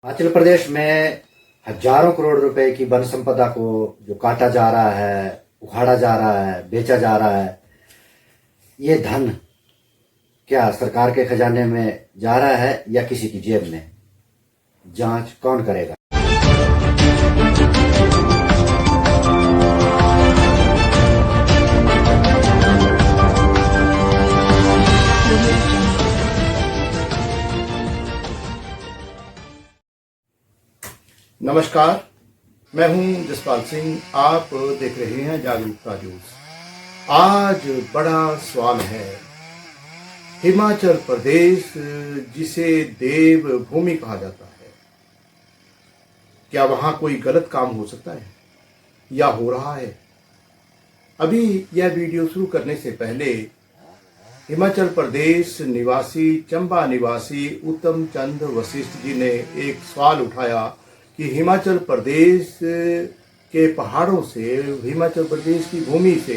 हिमाचल प्रदेश में हजारों करोड़ रुपए की वन संपदा को जो काटा जा रहा है, उखाड़ा जा रहा है, बेचा जा रहा है, ये धन क्या सरकार के खजाने में जा रहा है या किसी की जेब में? जांच कौन करेगा? नमस्कार, मैं हूं जसपाल सिंह। आप देख रहे हैं जागरूकता न्यूज। आज बड़ा सवाल है, हिमाचल प्रदेश जिसे देवभूमि कहा जाता है, क्या वहां कोई गलत काम हो सकता है या हो रहा है? अभी यह वीडियो शुरू करने से पहले हिमाचल प्रदेश निवासी, चंबा निवासी उत्तम चंद वशिष्ठ जी ने एक सवाल उठाया कि हिमाचल प्रदेश के पहाड़ों से, हिमाचल प्रदेश की भूमि से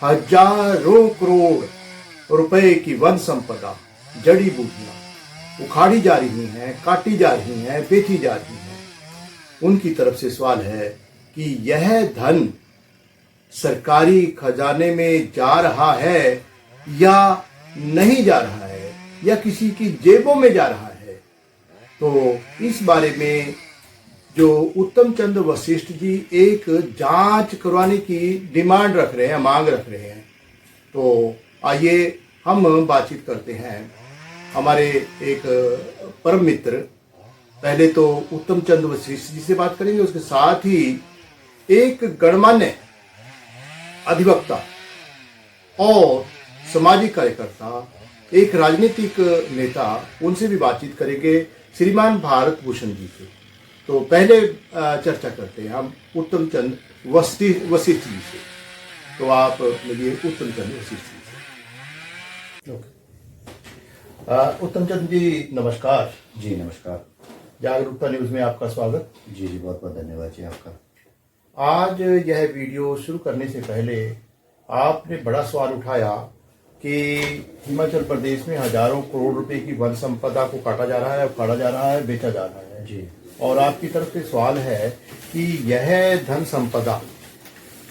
हजारों करोड़ रुपए की वन संपदा, जड़ी बूटियां उखाड़ी जा रही हैं, काटी जा रही हैं, बेची जा रही हैं। उनकी तरफ से सवाल है कि यह धन सरकारी खजाने में जा रहा है या नहीं जा रहा है, या किसी की जेबों में जा रहा है। तो इस बारे में जो उत्तम चंद वशिष्ठ जी एक जांच करवाने की डिमांड रख रहे हैं, मांग रख रहे हैं, तो आइए हम बातचीत करते हैं। हमारे एक परम मित्र, पहले तो उत्तम चंद वशिष्ठ जी से बात करेंगे, उसके साथ ही एक गणमान्य अधिवक्ता और सामाजिक कार्यकर्ता, एक राजनीतिक नेता, उनसे भी बातचीत करेंगे, श्रीमान भारत भूषण जी से। तो पहले चर्चा करते हैं हम उत्तम चंद वशिष्ठ जी से। तो आप मिलिए उत्तम चंद वशिष्ठ जी से। उत्तम चंद जी नमस्कार। जी नमस्कार। जागरूकता न्यूज में आपका स्वागत। जी जी, बहुत बहुत धन्यवाद जी आपका। आज यह वीडियो शुरू करने से पहले आपने बड़ा सवाल उठाया कि हिमाचल प्रदेश में हजारों करोड़ रुपए की वन संपदा को काटा जा रहा है, उखाड़ा जा रहा है, बेचा जा रहा है। जी। और आपकी तरफ से सवाल है कि यह धन संपदा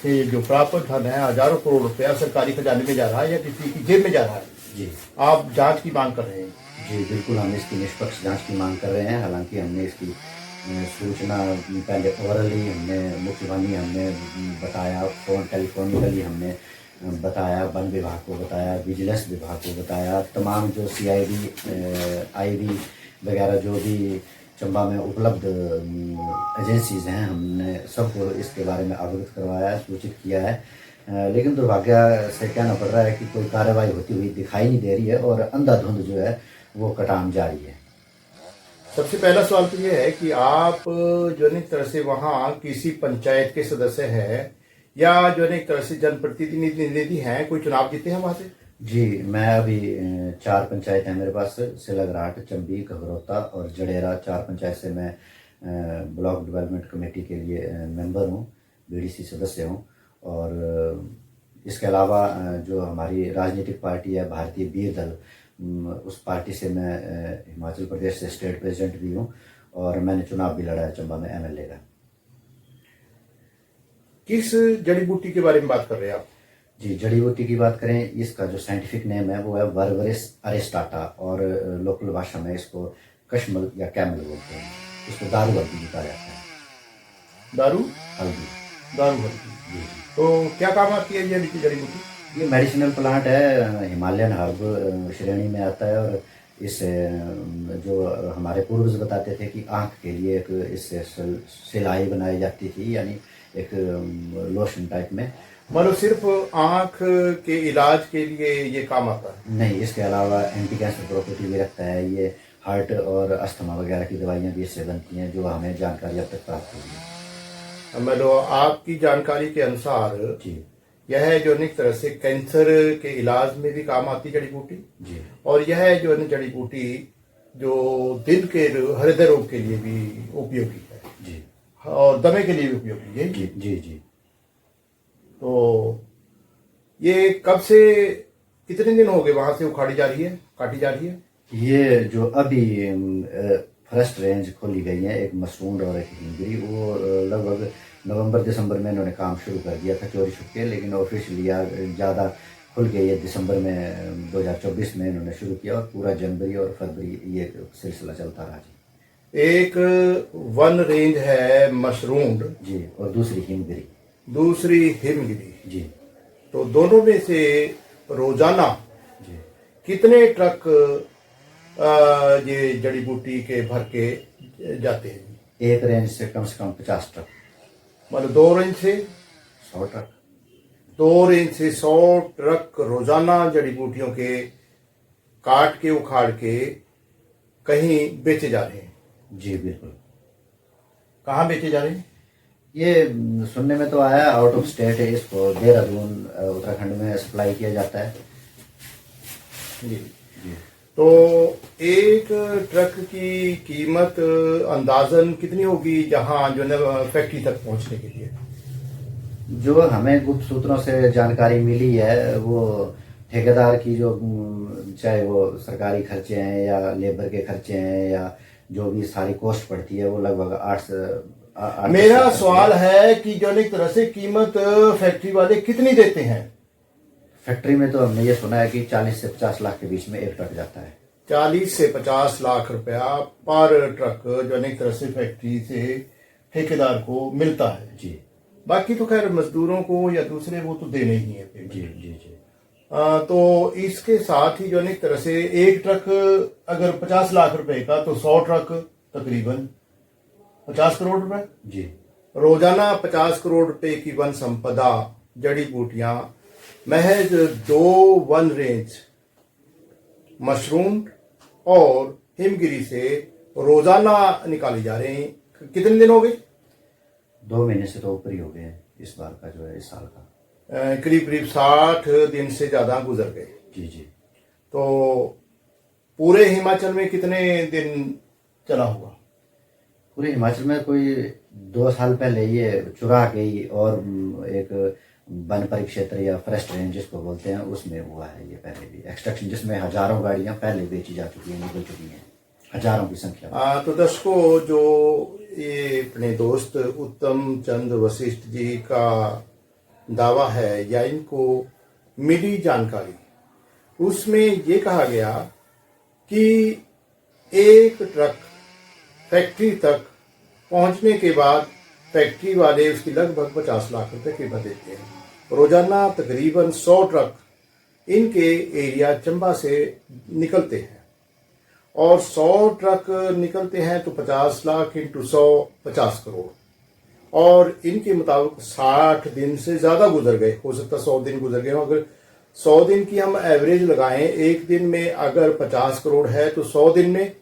से जो प्राप्त धन है, हजारों करोड़ रुपया सरकारी खजाने में जा रहा है या किसी की जेब में जा रहा है? जी। आप जांच की मांग कर रहे हैं? जी बिल्कुल, हम इसकी निष्पक्ष जांच की मांग कर रहे हैं। हालांकि हमने इसकी सूचना पहले ओरली हमने मुख्यवाणी हमने बताया, फोन टेलीफोनिकली हमने बताया, वन विभाग को बताया, विजिलेंस विभाग को बताया, तमाम जो CID IB वगैरह जो भी चंबा में उपलब्ध एजेंसीज हैं, हमने सबको इसके बारे में अवगत करवाया, सूचित किया है। लेकिन दुर्भाग्य से कहना पड़ रहा है कि कोई कार्रवाई होती हुई दिखाई नहीं दे रही है और अंधाधुंध जो है वो कटान जारी है। सबसे पहला सवाल तो ये है कि आप जो एक तरह से वहाँ किसी पंचायत के सदस्य हैं या जो एक तरह से जनप्रतिनिधि हैं, कोई चुनाव जीते हैं वहाँ से? जी, मैं अभी 4 पंचायत है मेरे पास, सिलगराट, चंबी, घबरौता और जडेरा। 4 पंचायत से मैं ब्लॉक डेवलपमेंट कमेटी के लिए मेंबर हूँ, BDC सदस्य हूँ। और इसके अलावा जो हमारी राजनीतिक पार्टी है भारतीय वीर दल, उस पार्टी से मैं हिमाचल प्रदेश से स्टेट प्रेसिडेंट भी हूँ और मैंने चुनाव भी लड़ा है चंबा में MLA का। किस जड़ी बूटी के बारे में बात कर रहे हैं आप? जी, जड़ी बूटी की बात करें, इसका जो साइंटिफिक नेम है वो है बर्बरिस अरेस्टाटा और लोकल भाषा में इसको कश्मल या कैमल बोलते हैं। इसको दारू हल्दी भी कहा जाता है। दारू हल्दी। दारू हल्दी। जी। तो क्या काम आती है ये जड़ी बूटी? ये मेडिसिनल प्लांट है, हिमालयन हर्ब श्रेणी में आता है। और इस जो हमारे पूर्वज बताते थे कि आँख के लिए एक इससे सिलाई बनाई जाती थी, यानी एक लोशन टाइप में। मतलब सिर्फ आंख के इलाज के लिए ये काम आता है? नहीं, इसके अलावा एंटी कैंसर प्रॉपर्टी भी रखता है। ये हार्ट और अस्थमा वगैरह की दवाइयाँ भी इससे बनती हैं, जो हमें जानकारी अब तक प्राप्त हुई है। मतलब आपकी जानकारी के अनुसार जी, यह जो एक तरह से कैंसर के इलाज में भी काम आती जड़ी बूटी, जी, और यह जो है जड़ी बूटी जो दिल के हृदय रोग के लिए भी उपयोगी है जी, और दमे के लिए भी उपयोगी है। जी, जी, जी। तो ये कब से, कितने दिन हो गए वहां से उखाड़ी जा रही है, काटी जा रही है? ये जो अभी फर्स्ट रेंज खोली गई है, एक मसरूंड और एक हिमगिरी। वो लगभग नवंबर दिसंबर में इन्होंने काम शुरू कर दिया था चोरी छुपके, लेकिन ऑफिशियली ज़्यादा खुल गई है दिसंबर में 2024 में इन्होंने शुरू किया, और पूरा जनवरी और फरवरी ये सिलसिला चलता रहा जी। एक वन रेंज है मशरूम जी, और दूसरी हिमगिरी। दूसरी हिमगिरी जी तो दोनों में से रोजाना जी। कितने ट्रक ये जड़ी बूटी के भर के जाते हैं? एक रेंज से कम 50 ट्रक, मतलब 2 रेंज से 100 ट्रक। 2 रेंज से 100 ट्रक रोजाना जड़ी बूटियों के काट के उखाड़ के कहीं बेचे जा रहे हैं। जी बिल्कुल। कहाँ बेचे जा रहे हैं? ये सुनने में तो आया आउट ऑफ स्टेट है, इसको देहरादून उत्तराखंड में सप्लाई किया जाता है जी। जी। तो एक ट्रक की कीमत अंदाजन कितनी होगी जहां जो है फैक्ट्री तक पहुंचने के लिए? जो हमें गुप्त सूत्रों से जानकारी मिली है, वो ठेकेदार की जो चाहे वो सरकारी खर्चे हैं या लेबर के खर्चे हैं या जो भी सारी कॉस्ट पड़ती है, वो लगभग 8 मेरा सवाल है कि जो एक तरह से कीमत फैक्ट्री वाले कितनी देते हैं? फैक्ट्री में तो हमने ये सुना है कि 40 से 50 लाख के बीच में एक ट्रक जाता है। 40 से 50 लाख रुपया पर ट्रक जो एक तरह से फैक्ट्री से ठेकेदार को मिलता है। जी। बाकी तो खैर मजदूरों को या दूसरे वो तो देने ही है पेमेंट। जी जी जी। तो इसके साथ ही जो एक तरह से एक ट्रक अगर 50 लाख रुपए का, तो 100 ट्रक तकरीबन 50 करोड़ रुपए। जी। रोजाना 50 करोड़ रुपए की वन संपदा जड़ी बूटियां महज 2 वन रेंज मशरूम और हिमगिरी से रोजाना निकाली जा रही हैं। कितने दिन हो गए? 2 महीने से तो ऊपर ही हो गए हैं इस बार का, जो है इस साल का। करीब करीब 60 दिन से ज्यादा गुजर गए। जी जी। तो पूरे हिमाचल में कितने दिन चला हुआ? पूरे हिमाचल में कोई 2 साल पहले ये चुरा गई, और एक वन परिक्षेत्र या फॉरेस्ट रेंज जिसको बोलते हैं, उसमें हुआ है ये पहले भी एक्सट्रैक्शन, जिसमें हजारों गाड़ियां पहले बेची जा चुकी हैं, निकल चुकी हैं, हजारों की संख्या। तो दर्शकों, जो ये अपने दोस्त उत्तम चंद वशिष्ठ जी का दावा है या इनको मिली जानकारी, उसमें ये कहा गया कि एक ट्रक फैक्ट्री तक पहुंचने के बाद फैक्ट्री वाले उसकी लगभग 50 लाख रुपए कीमत देते हैं। रोजाना तकरीबन 100 ट्रक इनके एरिया चंबा से निकलते हैं, और 100 ट्रक निकलते हैं तो 50 लाख इंटू 100 50 करोड़, और इनके मुताबिक 60 दिन से ज्यादा गुजर गए। हो सकता 100 दिन गुजर गए। अगर 100 दिन की हम एवरेज लगाएं, एक दिन में अगर 50 करोड़ है तो 100 दिन में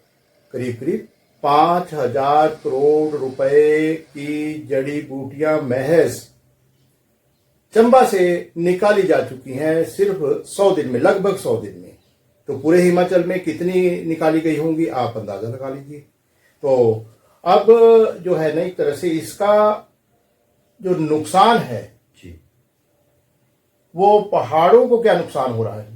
करीब करीब 5000 करोड़ रुपए की जड़ी बूटियां महज चंबा से निकाली जा चुकी हैं सिर्फ 100 दिन में, लगभग 100 दिन में। तो पूरे हिमाचल में कितनी निकाली गई होंगी आप अंदाजा लगा लीजिए। तो अब जो है ना, एक तरह से इसका जो नुकसान है जी। वो पहाड़ों को क्या नुकसान हो रहा है?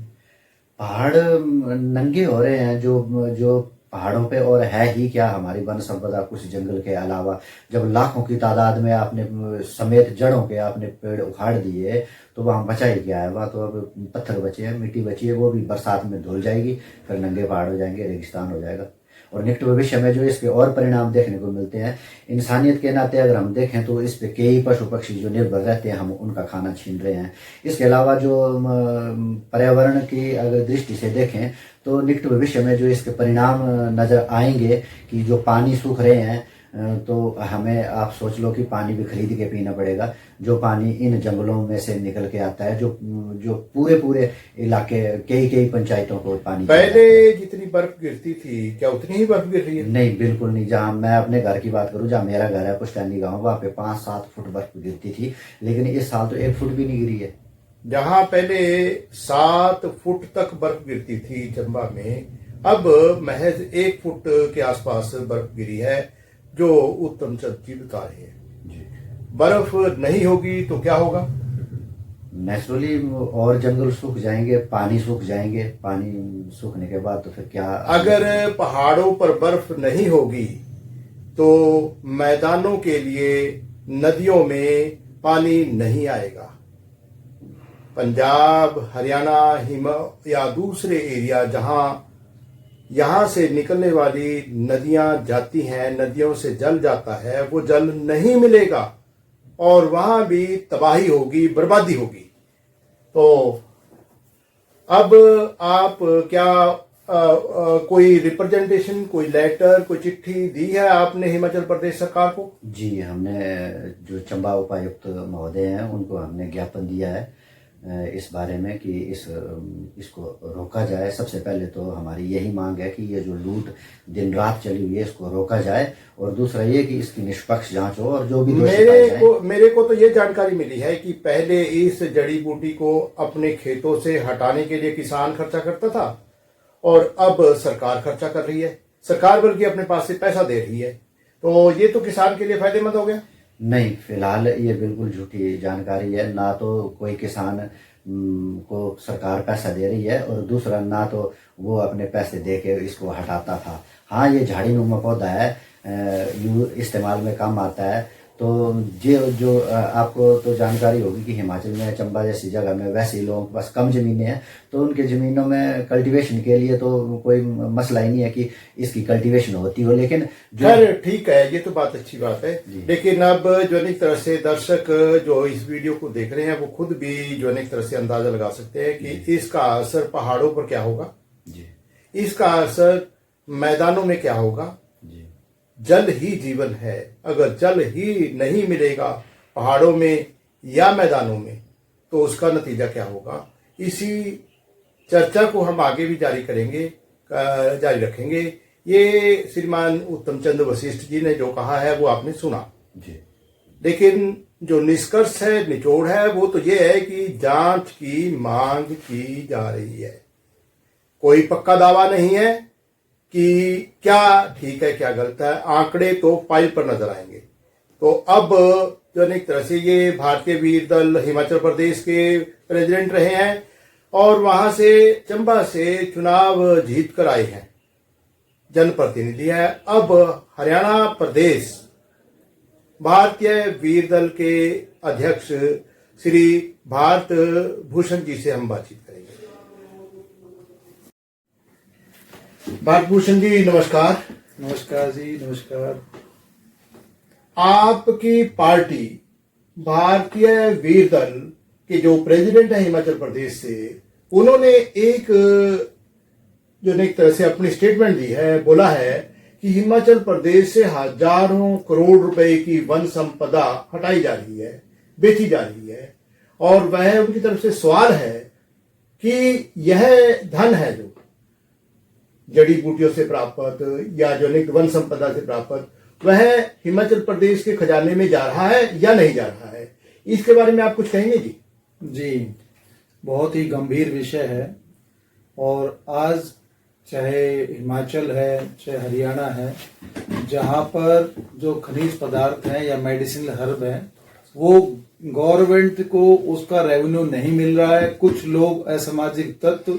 पहाड़ नंगे हो रहे हैं, जो पहाड़ों पे और है ही क्या हमारी वन संपदा कुछ जंगल के अलावा। जब लाखों की तादाद में आपने समेत जड़ों के आपने पेड़ उखाड़ दिए, तो वहाँ बचा ही क्या है? वहाँ तो अब पत्थर बचे हैं, मिट्टी बची है, वो भी बरसात में धुल जाएगी, फिर नंगे पहाड़ हो जाएंगे, रेगिस्तान हो जाएगा। और निकट भविष्य में जो इसके और परिणाम देखने को मिलते हैं, इंसानियत के नाते अगर हम देखें तो इस पे कई पशु पक्षी जो निर्भर रहते हैं, हम उनका खाना छीन रहे हैं। इसके अलावा जो पर्यावरण की अगर दृष्टि से देखें तो निकट भविष्य में जो इसके परिणाम नजर आएंगे कि जो पानी सूख रहे हैं, तो हमें आप सोच लो कि पानी भी खरीद के पीना पड़ेगा, जो पानी इन जंगलों में से निकल के आता है, जो पूरे इलाके कई पंचायतों को पानी। पहले जितनी बर्फ गिरती थी, क्या उतनी ही बर्फ गिर रही है? नहीं, बिल्कुल नहीं। जहाँ मैं अपने घर की बात करूँ, जहाँ मेरा घर है पुश्तैनी गाँव, वहाँ पे 5-7 फुट बर्फ गिरती थी, लेकिन इस साल तो 1 फुट भी नहीं गिरी है। जहां पहले 7 फुट तक बर्फ गिरती थी चंबा में, अब महज 1 फुट के आसपास बर्फ गिरी है, जो उत्तम चंद जी बता रहे हैं। बर्फ नहीं होगी तो क्या होगा? नेचुरली और जंगल सूख जाएंगे, पानी सूख जाएंगे, पानी सूखने के बाद तो फिर क्या। अगर पहाड़ों पर बर्फ नहीं होगी तो मैदानों के लिए नदियों में पानी नहीं आएगा। पंजाब, हरियाणा, या दूसरे एरिया जहां यहां से निकलने वाली नदियां जाती हैं, नदियों से जल जाता है, वो जल नहीं मिलेगा और वहां भी तबाही होगी, बर्बादी होगी। तो अब आप क्या कोई रिप्रेजेंटेशन, कोई लेटर, कोई चिट्ठी दी है आपने हिमाचल प्रदेश सरकार को? जी, हमने जो चंबा उपायुक्त महोदय हैं उनको हमने ज्ञापन दिया है इस बारे में कि इसको रोका जाए। सबसे पहले तो हमारी यही मांग है कि ये जो लूट दिन रात चली हुई है इसको रोका जाए, और दूसरा ये कि इसकी निष्पक्ष जांच हो और जो भी मेरे को तो ये जानकारी मिली है कि पहले इस जड़ी बूटी को अपने खेतों से हटाने के लिए किसान खर्चा करता था और अब सरकार खर्चा कर रही है। सरकार बल्कि अपने पास से पैसा दे रही है, तो ये तो किसान के लिए फायदेमंद हो गया। नहीं, फिलहाल ये बिल्कुल झूठी जानकारी है। ना तो कोई किसान को सरकार पैसा दे रही है और दूसरा ना तो वो अपने पैसे दे के इसको हटाता था। हाँ, ये झाड़ी नुमा पौधा है, इस्तेमाल में काम आता है। तो जो आपको तो जानकारी होगी कि हिमाचल में चंबा जैसी जगह में वैसे ही लोगों के पास कम जमीनें हैं, तो उनके ज़मीनों में कल्टीवेशन के लिए तो कोई मसला ही नहीं है कि इसकी कल्टीवेशन होती हो। लेकिन खैर ठीक है, ये तो बात अच्छी बात है। लेकिन अब जो अनेक तरह से दर्शक जो इस वीडियो को देख रहे हैं वो खुद भी जो अनेक तरह से अंदाजा लगा सकते हैं कि इसका असर पहाड़ों पर क्या होगा जी, इसका असर मैदानों में क्या होगा जी। जल ही जीवन है, अगर जल ही नहीं मिलेगा पहाड़ों में या मैदानों में तो उसका नतीजा क्या होगा। इसी चर्चा को हम आगे भी जारी रखेंगे। ये श्रीमान उत्तम चंद वशिष्ठ जी ने जो कहा है वो आपने सुना जी। लेकिन जो निष्कर्ष है, निचोड़ है, वो तो ये है कि जांच की मांग की जा रही है। कोई पक्का दावा नहीं है कि क्या ठीक है क्या गलत है, आंकड़े तो फाइल पर नजर आएंगे। तो अब जो अनेक तरह से ये भारतीय वीर दल हिमाचल प्रदेश के प्रेसिडेंट रहे हैं और वहां से चंबा से चुनाव जीत कर आए हैं, जनप्रतिनिधि है। अब हरियाणा प्रदेश भारतीय वीर दल के अध्यक्ष श्री भारत भूषण जी से हम बातचीत करेंगे। भारत भूषण जी नमस्कार। नमस्कार जी, नमस्कार। आपकी पार्टी भारतीय वीर दल के जो प्रेसिडेंट है हिमाचल प्रदेश से, उन्होंने एक जो एक तरह से अपनी स्टेटमेंट दी है, बोला है कि हिमाचल प्रदेश से हजारों करोड़ रुपए की वन संपदा हटाई जा रही है, बेची जा रही है, और वह उनकी तरफ से सवाल है कि यह धन है जो जड़ी बूटियों से प्राप्त या जो वन संपदा से प्राप्त, वह हिमाचल प्रदेश के खजाने में जा रहा है या नहीं जा रहा है। इसके बारे में आप कुछ कहेंगे जी? जी, बहुत ही गंभीर विषय है। और आज चाहे हिमाचल है, चाहे हरियाणा है, जहां पर जो खनिज पदार्थ हैं या मेडिसिनल हर्ब हैं, वो गवर्नमेंट को उसका रेवेन्यू नहीं मिल रहा है। कुछ लोग असामाजिक तत्व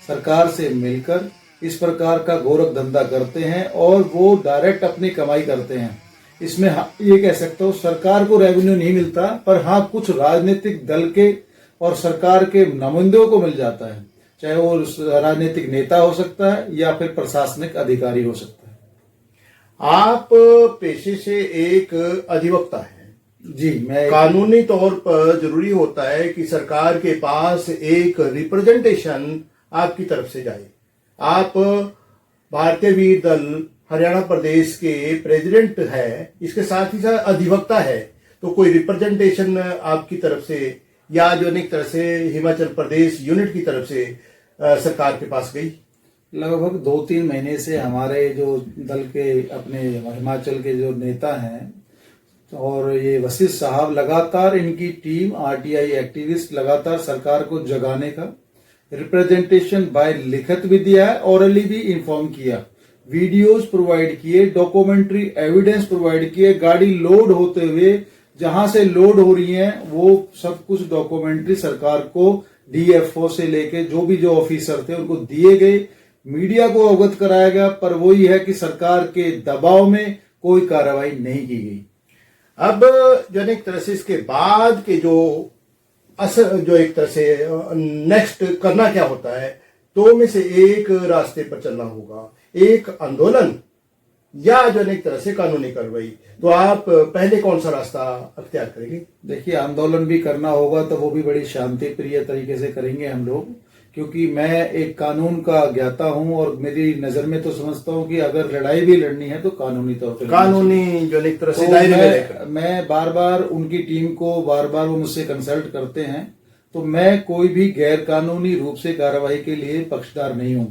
सरकार से मिलकर इस प्रकार का गोरख धंधा करते हैं और वो डायरेक्ट अपनी कमाई करते हैं। इसमें ये कह सकता हूँ सरकार को रेवेन्यू नहीं मिलता, पर हाँ कुछ राजनीतिक दल के और सरकार के नुमाइंदों को मिल जाता है, चाहे वो राजनीतिक नेता हो सकता है या फिर प्रशासनिक अधिकारी हो सकता है। आप पेशे से एक अधिवक्ता हैं जी। मैं कानूनी तौर पर जरूरी होता है कि सरकार के पास एक रिप्रेजेंटेशन आपकी तरफ से जाए। आप भारतीय वीर दल हरियाणा प्रदेश के प्रेसिडेंट है, इसके साथ ही साथ अधिवक्ता है, तो कोई रिप्रेजेंटेशन आपकी तरफ से या जो अनेक तरह से हिमाचल प्रदेश यूनिट की तरफ से सरकार के पास गई? लगभग 2-3 महीने से हमारे जो दल के अपने हिमाचल के जो नेता हैं और ये वशिष्ठ साहब, लगातार इनकी टीम आरटीआई एक्टिविस्ट लगातार सरकार को जगाने का रिप्रेजेंटेशन बाय लिखित भी दिया है, ओरली भी इन्फॉर्म किया, वीडियोस प्रोवाइड किए, डॉक्यूमेंट्री एविडेंस प्रोवाइड किए, गाड़ी लोड होते हुए जहां से लोड हो रही हैं वो सब कुछ डॉक्यूमेंट्री सरकार को डीएफओ से लेके जो ऑफिसर थे उनको दिए गए, मीडिया को अवगत कराया गया, पर वही है कि सरकार के दबाव में कोई कार्रवाई नहीं की गई। अब जो एक तरह से इसके बाद के जो असर, जो एक तरह से नेक्स्ट करना क्या होता है, दो में से एक रास्ते पर चलना होगा, एक आंदोलन या जो एक तरह से कानूनी कार्रवाई। तो आप पहले कौन सा रास्ता अख्तियार करेंगे? देखिए, आंदोलन भी करना होगा तो वो भी बड़ी शांति प्रिय तरीके से करेंगे हम लोग, क्योंकि मैं एक कानून का ज्ञाता हूं और मेरी नजर में तो समझता हूं कि अगर लड़ाई भी लड़नी है तो कानूनी तौर पर, कानूनी जो एक तरह से तो दायरे में रहकर। मैं बार बार उनकी टीम को बार वो मुझसे कंसल्ट करते हैं, तो मैं कोई भी गैर कानूनी रूप से कार्रवाई के लिए पक्षधर नहीं हूं।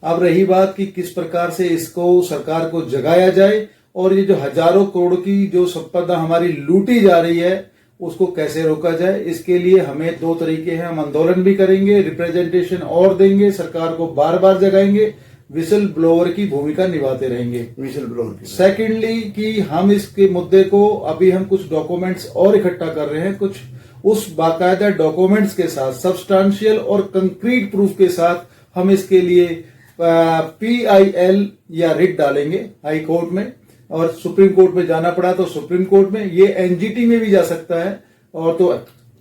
अब रही बात कि किस प्रकार से इसको सरकार को जगाया जाए और ये जो हजारों करोड़ की जो संपदा हमारी लूटी जा रही है उसको कैसे रोका जाए, इसके लिए हमें दो तरीके हैं। हम आंदोलन भी करेंगे, रिप्रेजेंटेशन और देंगे, सरकार को बार जगाएंगे, विसल ब्लोअर की भूमिका निभाते रहेंगे। Whistle blower. सेकेंडली कि हम इसके मुद्दे को, अभी हम कुछ डॉक्यूमेंट्स और इकट्ठा कर रहे हैं, कुछ उस बाकायदा डॉक्यूमेंट्स के साथ, सब्सटेंशियल और कंक्रीट प्रूफ के साथ हम इसके लिए PIL या रिट डालेंगे हाई कोर्ट में, और सुप्रीम कोर्ट में जाना पड़ा तो सुप्रीम कोर्ट में, ये NGT में भी जा सकता है, और तो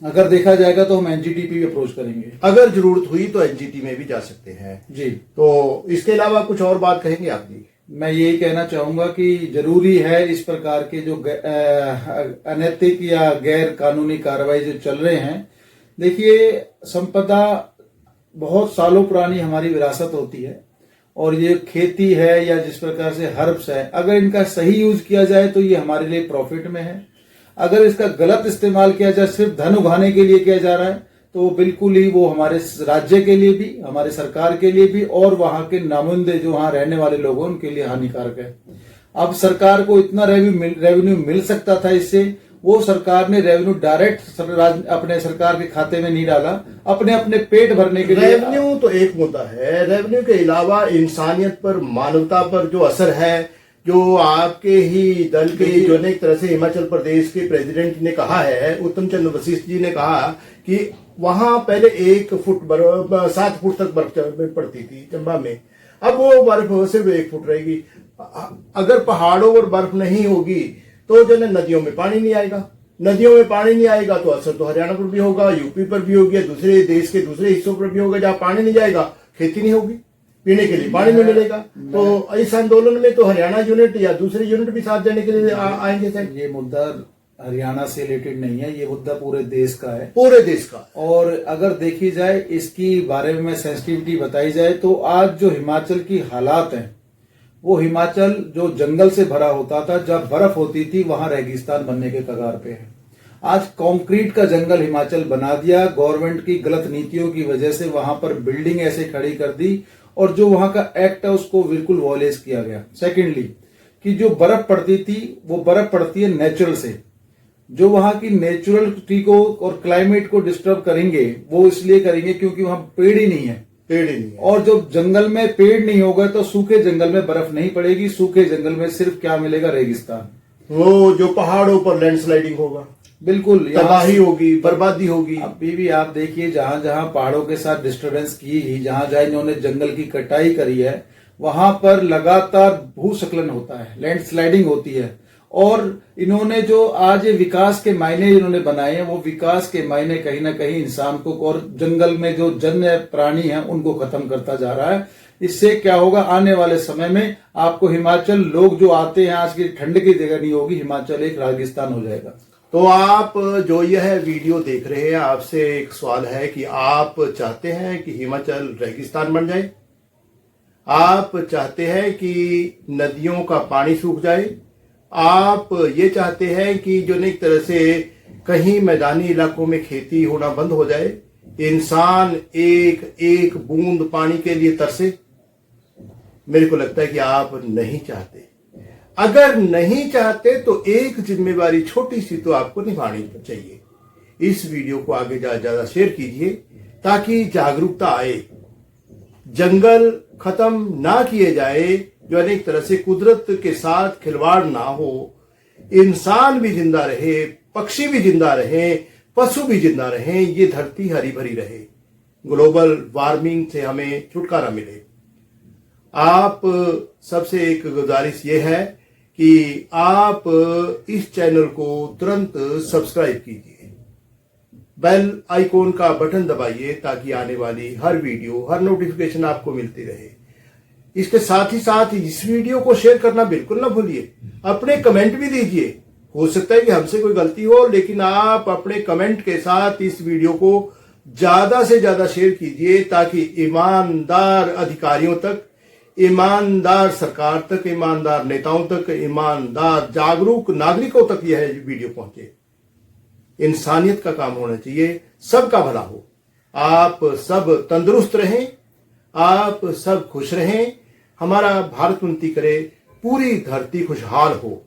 अगर देखा जाएगा तो हम NGT पे भी अप्रोच करेंगे। अगर जरूरत हुई तो NGT में भी जा सकते हैं जी। तो इसके अलावा कुछ और बात कहेंगे आप जी? मैं यही कहना चाहूंगा कि जरूरी है इस प्रकार के जो अनैतिक या गैर कानूनी कार्रवाई जो चल रहे हैं। देखिए, संपदा बहुत सालों पुरानी हमारी विरासत होती है, और ये खेती है या जिस प्रकार से हर्ब्स है, अगर इनका सही यूज किया जाए तो ये हमारे लिए प्रॉफिट में है। अगर इसका गलत इस्तेमाल किया जाए, सिर्फ धन उगाने के लिए किया जा रहा है, तो बिल्कुल ही वो हमारे राज्य के लिए भी, हमारे सरकार के लिए भी, और वहां के नामुंदे जो वहां रहने वाले लोग हैं उनके लिए हानिकारक है। अब सरकार को इतना रेवेन्यू मिल सकता था इससे, वो सरकार ने रेवेन्यू डायरेक्ट अपने सरकार के खाते में नहीं डाला, अपने पेट भरने के लिए। रेवेन्यू तो एक मुद्दा है, रेवेन्यू के अलावा इंसानियत पर, मानवता पर जो असर है, जो आपके ही दल के जो एक तरह से हिमाचल प्रदेश के प्रेसिडेंट ने कहा है, उत्तम चंद्र वशिष्ठ जी ने कहा कि वहां पहले 1 फुट 7 फुट तक बर्फ पड़ती थी चंबा में, अब वो बर्फ सिर्फ 1 फुट रहेगी। अगर पहाड़ों पर बर्फ नहीं होगी तो जो नदियों में पानी नहीं आएगा, नदियों में पानी नहीं आएगा तो असर तो हरियाणा पर भी होगा, यूपी पर भी होगी, दूसरे देश के दूसरे हिस्सों पर भी होगा। जहां पानी नहीं जाएगा खेती नहीं होगी, पीने के लिए पानी नहीं मिलेगा। तो इस आंदोलन में तो हरियाणा यूनिट या दूसरे यूनिट भी साथ देने के लिए आएंगे सर। ये मुद्दा हरियाणा से रिलेटेड नहीं है, ये मुद्दा पूरे देश का है, पूरे देश का। और अगर देखी जाए, इसकी बारे में सेंसिटिविटी बताई जाए, तो आज जो हिमाचल की हालात हैं, वो हिमाचल जो जंगल से भरा होता था, जब बर्फ होती थी वहां रेगिस्तान बनने के कगार पे है। आज कंक्रीट का जंगल हिमाचल बना दिया, गवर्नमेंट की गलत नीतियों की वजह से वहां पर बिल्डिंग ऐसे खड़ी कर दी, और जो वहां का एक्ट है उसको बिल्कुल वॉयलेट किया गया। सेकेंडली कि जो बर्फ पड़ती थी, वो बर्फ पड़ती है नेचुरल से, जो वहां की नेचुरलिटी को और क्लाइमेट को डिस्टर्ब करेंगे, वो इसलिए करेंगे क्योंकि वहां पेड़ ही नहीं है। और जब जंगल में पेड़ नहीं होगा तो सूखे जंगल में बर्फ नहीं पड़ेगी, सूखे जंगल में सिर्फ क्या मिलेगा, रेगिस्तान। वो जो पहाड़ों पर लैंडस्लाइडिंग होगा, बिल्कुल तबाही होगी, बर्बादी होगी। अभी भी आप देखिए, जहां जहां पहाड़ों के साथ डिस्टर्बेंस की, जहां जहां इन्होंने जंगल की कटाई करी है, वहां पर लगातार भूस्खलन होता है, लैंडस्लाइडिंग होती है। और इन्होंने जो आज ये विकास के मायने इन्होंने बनाए हैं, वो विकास के मायने कहीं ना कहीं इंसान को और जंगल में जो जन्य प्राणी हैं उनको खत्म करता जा रहा है। इससे क्या होगा, आने वाले समय में आपको हिमाचल, लोग जो आते हैं, आज की ठंड की जगह नहीं होगी, हिमाचल एक रेगिस्तान हो जाएगा। तो आप जो यह वीडियो देख रहे हैं, आपसे एक सवाल है कि आप चाहते हैं कि हिमाचल रेगिस्तान बन जाए? आप चाहते हैं कि नदियों का पानी सूख जाए? आप ये चाहते हैं कि जो एक तरह से कहीं मैदानी इलाकों में खेती होना बंद हो जाए, इंसान एक एक बूंद पानी के लिए तरसे? मेरे को लगता है कि आप नहीं चाहते। अगर नहीं चाहते तो एक जिम्मेवारी छोटी सी तो आपको निभानी चाहिए। इस वीडियो को आगे ज्यादा शेयर कीजिए ताकि जागरूकता आए, जंगल खत्म ना किए जाए, जो अनेक तरह से कुदरत के साथ खिलवाड़ ना हो, इंसान भी जिंदा रहे, पक्षी भी जिंदा रहें, पशु भी जिंदा रहें, ये धरती हरी भरी रहे, ग्लोबल वार्मिंग से हमें छुटकारा मिले। आप सबसे एक गुजारिश ये है कि आप इस चैनल को तुरंत सब्सक्राइब कीजिए, बेल आइकॉन का बटन दबाइए ताकि आने वाली हर वीडियो, हर नोटिफिकेशन आपको मिलती रहे। इसके साथ ही साथ इस वीडियो को शेयर करना बिल्कुल ना भूलिए। अपने कमेंट भी दीजिए। हो सकता है कि हमसे कोई गलती हो, लेकिन आप अपने कमेंट के साथ इस वीडियो को ज्यादा से ज्यादा शेयर कीजिए ताकि ईमानदार अधिकारियों तक, ईमानदार सरकार तक, ईमानदार नेताओं तक, ईमानदार जागरूक नागरिकों तक यह वीडियो पहुंचे। इंसानियत का काम होना चाहिए, सबका भला हो। आप सब तंदुरुस्त रहें, आप सब खुश रहें, हमारा भारत उन्नति करे, पूरी धरती खुशहाल हो।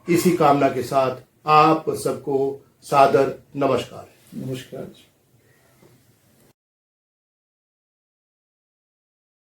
इसी कामना के साथ आप सबको सादर नमस्कार। नमस्कार।